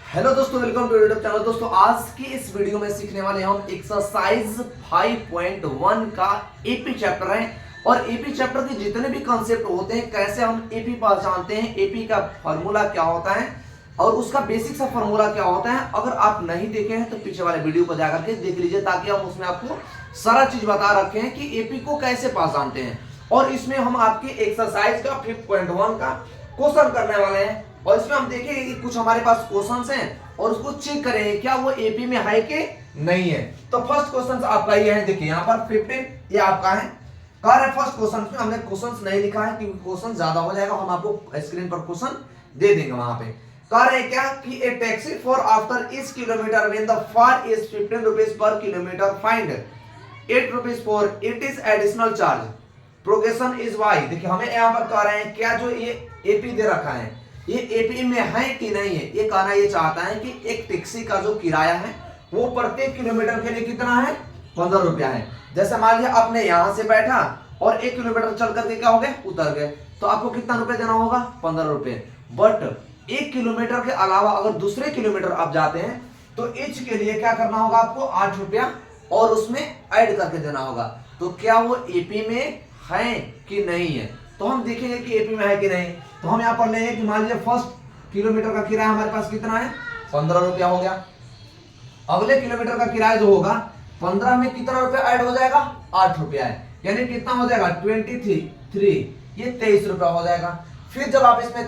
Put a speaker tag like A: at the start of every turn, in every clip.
A: Hello दोस्तों, welcome to YouTube channel. दोस्तों आज की इस वीडियो में सीखने वाले हम एक्सरसाइज 5.1 का एपी चैप्टर है। और एपी चैप्टर के जितने भी कॉन्सेप्ट होते हैं, कैसे हम एपी पहचानते हैं, एपी का फॉर्मूला क्या होता है और उसका बेसिक सा फॉर्मूला क्या होता है, अगर आप नहीं देखे हैं तो पीछे वाले वीडियो को जाकर के देख लीजिए, ताकि हम उसमें आपको सारा चीज बता रखे हैं कि एपी को कैसे पहचानते हैं। और इसमें हम आपकी एक्सरसाइज का 5.1 का क्वेश्चन करने वाले हैं और इसमें हम देखेंगे कि कुछ हमारे पास क्वेश्चंस हैं और उसको चेक करेंगे क्या वो एपी में है कि नहीं है। तो फर्स्ट क्वेश्चन आपका ये है, देखिए यहाँ पर 15 ये आपका है। कह रहे फर्स्ट क्वेश्चन में हमने क्वेश्चंस नहीं लिखा है क्योंकि क्वेश्चन ज्यादा हो जाएगा, हम आपको स्क्रीन पर क्वेश्चन दे देंगे वहां पे। कह रहे क्या कि a taxi for after each kilometre when the fare is 15 rupees per kilometre, find 8 rupees for it is additional charge, progression is why. देखिए हमें यहाँ पर कह रहे हैं क्या जो ये एपी दे रखा है ये एपी में है कि नहीं है। ये कहना ये चाहता है कि एक टैक्सी का जो किराया है वो प्रत्येक किलोमीटर के लिए कितना है, 15 रुपया है। जैसे मान लिया आपने यहां से बैठा और 1 किलोमीटर चल करके क्या हो गए, उतर गए, तो आपको कितना रुपए देना होगा, 15 रुपए। बट 1 किलोमीटर के अलावा अगर दूसरे किलोमीटर आप जाते हैं तो ईच के लिए क्या करना होगा आपको, 8 रुपया और उसमें ऐड करके देना होगा। तो क्या वो एपी में है कि नहीं है, तो हम देखेंगे कि एपी में है कि नहीं। तो हम यहाँ पर लेंगे कि मान लीजिए फर्स्ट किलोमीटर का किराया हमारे पास कितना है, 15 रुपया हो गया। अगले किलोमीटर का किराया जो होगा 15 में कितना रुपया ऐड हो जाएगा, 8 रुपया है, यानी कितना हो जाएगा 23, ये 23 रुपया हो जाएगा। फिर जब आप इसमें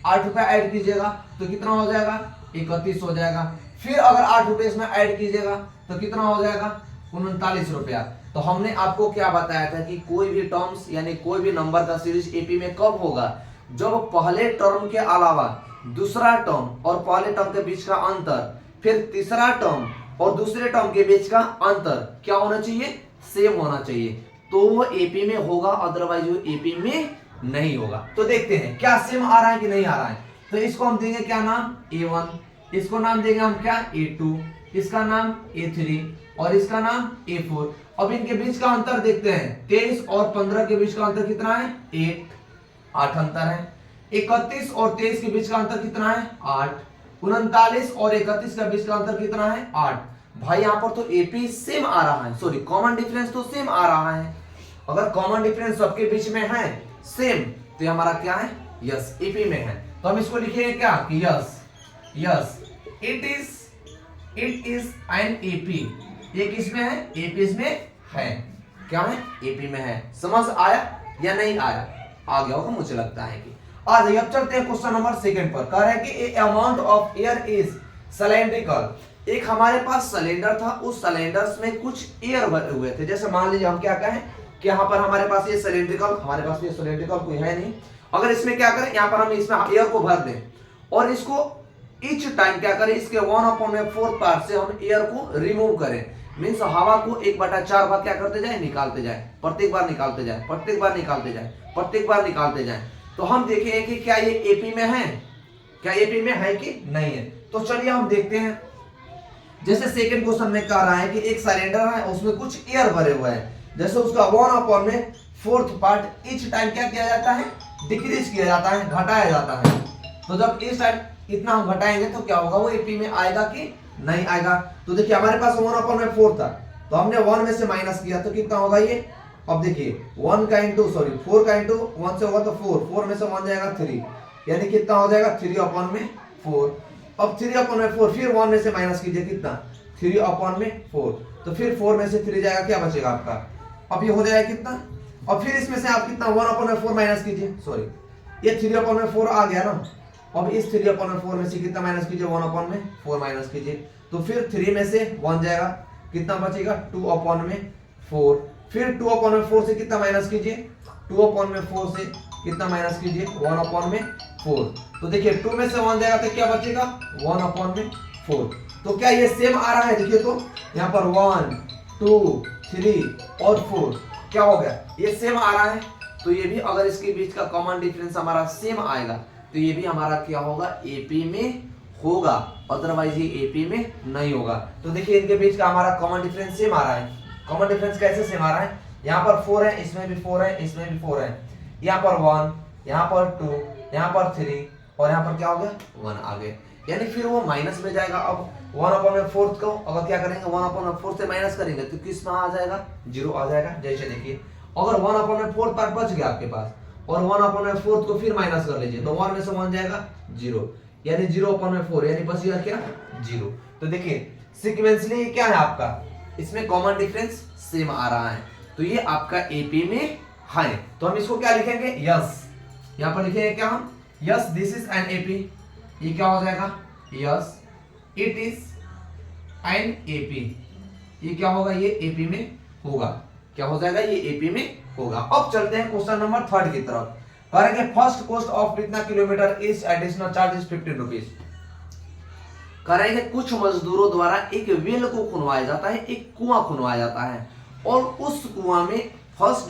A: 8 रुपया ऐड कीजिएगा तो कितना हो जाएगा, 31 हो जाएगा। फिर अगर 8 रुपये इसमें ऐड कीजिएगा तो कितना हो जाएगा, 39 रुपया। तो हमने आपको क्या बताया था कि कोई भी टर्म्स यानी कोई भी नंबर का सीरीज एपी में कब होगा, जब पहले टर्म के अलावा दूसरा टर्म और पहले टर्म के बीच का अंतर, फिर तीसरा टर्म और दूसरे टर्म के बीच का अंतर क्या होना चाहिए, सेम होना चाहिए, तो वो एपी में होगा, अदरवाइज वो एपी में नहीं होगा। तो देखते हैं क्या सेम आ रहा है कि नहीं आ रहा है। तो इसको हम देंगे क्या नाम, A1, इसको नाम देंगे हम क्या, A2, इसका नाम A3 और इसका नाम A4। अब इनके बीच का अंतर देखते हैं, 23 और 15 के बीच का अंतर कितना है, 8 अंतर है। 31 और 23 के बीच का अंतर कितना है, 8। 39 और 31 के बीच का अंतर कितना है, 8। भाई यहाँ पर तो एपी सेम आ रहा है, सॉरी कॉमन डिफरेंस तो सेम आ रहा है। अगर कॉमन डिफरेंस सबके बीच में है सेम तो ये हमारा क्या है, यस एपी में है। तो हम इसको लिखेंगे क्या कि yes it is an AP. ये किसमें है, एपी में है, क्या है, एपी में है। समझ आया या नहीं आया, आ गया होगा मुझे लगता है कि आ जाइए। अब चलते हैं क्वेश्चन नंबर 2 पर। कह रहे हैं कि a amount of air is cylindrical. एक हमारे पास सिलेंडर था, उस सिलेंडर्स में कुछ एयर भरे हुए थे। जैसे मान लीजिए हम क्या कहें कि यहाँ पर हमारे पास ये सिलेंड्रिकल, हमारे पास ये सिलेंड्रिकल कोई है नहीं। अगर इसमें क्या करें, यहाँ पर हम इसमें एयर को भर दें और इसको ईच टाइम क्या करें, इसके 1/4 पार्ट से हम एयर को रिमूव करें, मीन्स हवा को 1/4 भाग क्या करते जाए, निकालते जाए, प्रत्येक बार निकालते जाए, प्रत्येक बार निकालते जाए, प्रत्येक बार निकालते जाए। तो हम देखेंगे कि क्या ये एपी में है, क्या एपी में है कि नहीं है। तो चलिए हम देखते हैं। जैसे सेकंड क्वेश्चन में कह रहा है कि एक सिलेंडर है उसमें कुछ एयर भरे हुए हैं, जैसे उसका 1/4 पार्ट ईच टाइम क्या किया जाता है, डिक्रीज किया जाता है, घटाया जाता है। तो जब इस टाइम इतना हम घटाएंगे तो क्या होगा, वो एपी में आएगा कि नहीं आएगा। तो देखिए हमारे पास 1/4 था, तो हमने 1 में से माइनस किया तो कितना होगा ये। अब देखिए 4 का इंटू 1 से होगा तो 4 में से 1 जाएगा 3, यानी कितना हो जाएगा 3/4। अब 3/4 फिर 1 में से माइनस कीजिए, कितना 3/4। तो फिर 4 में से 3 जाएगा, क्या बचेगा आपका, अब ये हो जाएगा कितना। अब फिर इसमें से आप कितना 1/4 माइनस कीजिए, सॉरी ये 3/4 आ गया ना। अब इस 3/4 में से कितना माइनस कीजिए, 1/4 माइनस कीजिए, तो फिर 3 में से 1 जाएगा, कितना बचेगा 2/4। फिर 2/4 से कितना माइनस कीजिए, 2/4 से कितना माइनस कीजिए, 1/4। तो देखिए 2 में से 1 जाएगा तो क्या बचेगा, 1/4। तो क्या ये सेम आ रहा है, देखिए तो यहाँ पर 1 2 3 और 4 क्या हो गया, ये सेम आ रहा है। तो ये भी अगर इसके बीच का कॉमन डिफरेंस हमारा सेम आएगा तो ये भी हमारा क्या होगा, एपी में होगा, अदरवाइज ये एपी में नहीं होगा। तो देखिए इनके बीच का हमारा कॉमन डिफरेंस सेम आ रहा है। कॉमन डिफरेंस कैसे सेम आ रहा है, यहाँ पर 4 है, इसमें भी 4 है, इसमें भी 4 है, यहाँ पर 1, यहाँ पर 2, यहाँ पर 3 और यहाँ पर क्या हो गया 1 आ गए, यानी फिर वो माइनस में जाएगा। अब 1/4 को अगर क्या करेंगे 1/4 से माइनस करेंगे तो किस में आ जाएगा 0 आ जाएगा। जैसे देखिए अगर 1/4 तक बच गया आपके पास और 1/4 को फिर माइनस कर लीजिए तो 1 में से 1 जाएगा 0, यानी 0/4 यानी बचेगा क्या 0। तो देखिए सीक्वेंसली क्या है आपका, इसमें कॉमन डिफरेंस सेम आ रहा है, तो ये आपका एपी में है। तो हम इसको क्या लिखेंगे यस, यहाँ पर लिखेंगे क्या हम yes this is an AP, ये क्या हो जाएगा yes it is an AP, ये क्या होगा ये एपी में होगा, क्या हो जाएगा ये एपी में होगा। अब चलते हैं क्वेश्चन नंबर 3 की तरफ। करेंगे फर्स्ट कॉस्ट ऑफ कितना kilometre is additional charge is 15 rupees. करेंगे कुछ मजदूरों द्वारा एक वेल को खुनवाया जाता है, एक कुआं खुनवाया जाता है और उस कुआं में फर्स्ट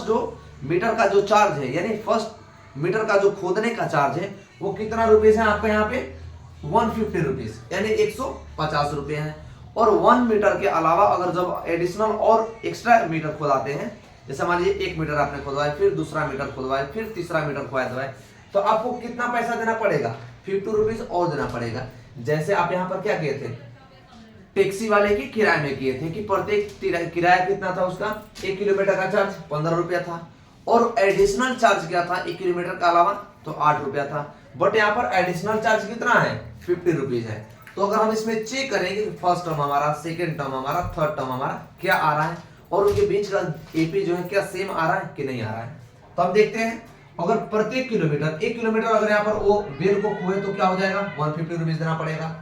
A: जो मीटर का जो चार्ज है, यानी फर्स्ट मीटर का जो खोदने का चार्ज है वो कितना रुपीज है आपका यहाँ पे 150 रुपीज, यानी 150 रुपए है। और 1 मीटर के अलावा अगर जब एडिशनल और एक्स्ट्रा मीटर खोदाते हैं, जैसे मान लीजिए 1 मीटर आपने खोदवाया, फिर दूसरा मीटर खोदवाया, फिर तीसरा मीटर खोदवाया, तो आपको कितना पैसा देना पड़ेगा 50 रुपीज और देना पड़ेगा। जैसे आप यहाँ पर क्या किए थे टैक्सी वाले की किराए में किए थे कि प्रत्येक किराया कितना था उसका 1 किलोमीटर का चार्ज 15 रुपया था और एडिशनल चार्ज क्या था 1 किलोमीटर का अलावा तो 8 रुपया था, बट यहाँ पर एडिशनल चार्ज कितना है 50 रुपीज है। तो अगर हम इसमें चेक करेंगे फर्स्ट टर्म हमारा, सेकेंड टर्म हमारा, थर्ड टर्म हमारा क्या आ रहा है और उनके बीच का एपी जो है क्या सेम आ रहा है कि नहीं आ रहा है। तो हम देखते हैं अगर प्रत्येक किलोमीटर 1 किलोमीटर अगर यहाँ पर वो बेल को खोए तो क्या हो जाएगा 150 रुपीज देना पड़ेगा।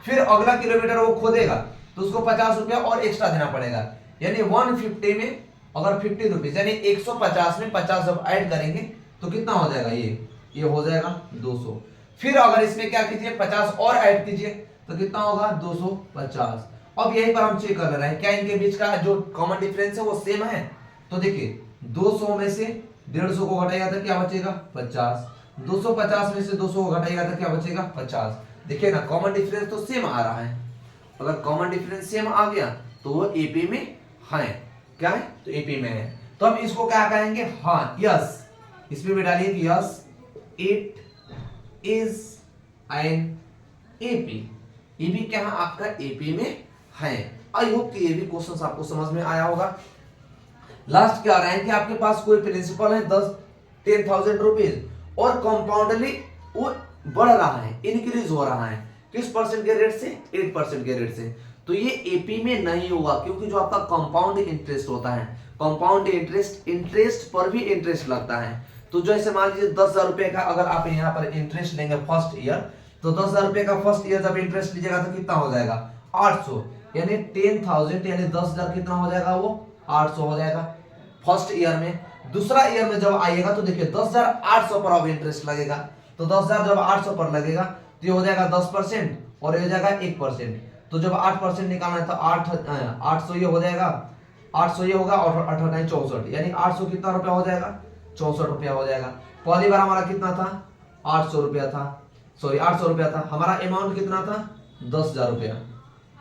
A: फिर अगला किलोमीटर वो खोदेगा तो उसको 50 रुपया और एक्स्ट्रा देना पड़ेगा, यानी 150 में अगर 50 रुपीज यानी 150 में 50 जब ऐड करेंगे तो कितना हो जाएगा ये हो जाएगा 200। फिर अगर इसमें क्या कीजिए 50 और ऐड कीजिए तो कितना होगा 250। अब यही पर हम चेक कर रहे हैं क्या इनके बीच का जो कॉमन डिफरेंस है वो सेम है। तो देखिए 200 में से 150 को घटाएगा तो क्या बचेगा 50, 250 में से 200 को घटाएगा तो क्या बचेगा 50। देखिए ना कॉमन डिफरेंस तो सेम आ रहा है, अगर कॉमन डिफरेंस सेम आ गया तो वो एपी में है, क्या है तो एपी में है। तो हम इसको क्या कहेंगे हाँ यस, इसमें भी डालिए कि yes it is an AP, ये भी क्या है आपका एपी में है। आई होप कि ये भी क्वेश्चंस आपको समझ में आया होगा। लास्ट क्या आ रहा है कि आपके पास कोई प्रिंसिपल है 10,000 रुपीज और कंपाउंडली वो बढ़ रहा है, इंक्रीज हो रहा है, किस परसेंट के रेट से 8% के रेट से। तो ये एपी में नहीं होगा क्योंकि जो आपका कंपाउंड इंटरेस्ट होता है, कंपाउंड इंटरेस्ट पर भी इंटरेस्ट लगता है। तो जैसे मान लीजिए 10,000 रुपए का अगर आप यहाँ पर इंटरेस्ट लेंगे फर्स्ट ईयर, तो 10,000 रुपए का फर्स्ट ईयर जब इंटरेस्ट लीजिएगा तो कितना हो जाएगा 800, यानी 10,000 यानी 10,000 कितना हो जाएगा वो 800 हो जाएगा फर्स्ट ईयर में। दूसरा ईयर में जब आइएगा तो देखिए 10,800 पर अब इंटरेस्ट लगेगा, तो 10,000 जब 800 पर लगेगा तो ये हो जाएगा 10% और ये हो जाएगा 1%। तो जब 8% निकालना है तो 800 ये हो जाएगा, 800 ये होगा और 8 9 64, यानी 800 कितना रुपया हो जाएगा 64 रुपया हो जाएगा। पहली बार हमारा कितना था 800 रुपया था, सॉरी 800 रुपया था, हमारा अमाउंट कितना था 10,000 रुपया,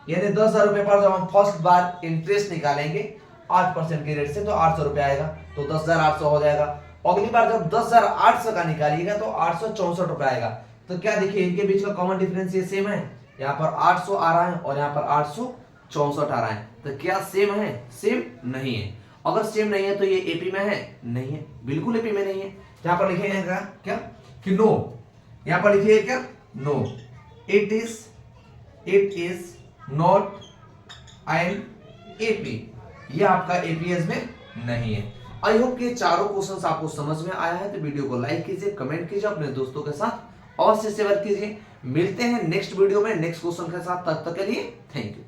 A: यानी 10,000 रुपये पर जब हम फर्स्ट बार इंटरेस्ट निकालेंगे 8% के रेट से तो 800 रुपया आएगा, तो 10,800 हो जाएगा। अगली बार जब 10,800 का निकालिएगा तो 864 रुपया आएगा। तो क्या देखिए इनके बीच का कॉमन डिफरेंस ये सेम है, यहाँ पर 800 आ रहा है और यहाँ पर 864 आ रहा है, तो क्या सेम है सेम नहीं है। अगर सेम नहीं है तो ये एपी में है नहीं है, बिल्कुल एपी में नहीं है। यहाँ पर लिखेंगे क्या कि नो, यहाँ पर लिखिए क्या no it is not an AP, ये आपका एपीएस में नहीं है। आई होप कि चारों क्वेश्चंस आपको समझ में आया है, तो वीडियो को लाइक कीजिए, कमेंट कीजिए, अपने दोस्तों के साथ और से शेयर कीजिए। मिलते हैं नेक्स्ट वीडियो में नेक्स्ट क्वेश्चन के साथ, तब तक के लिए थैंक यू।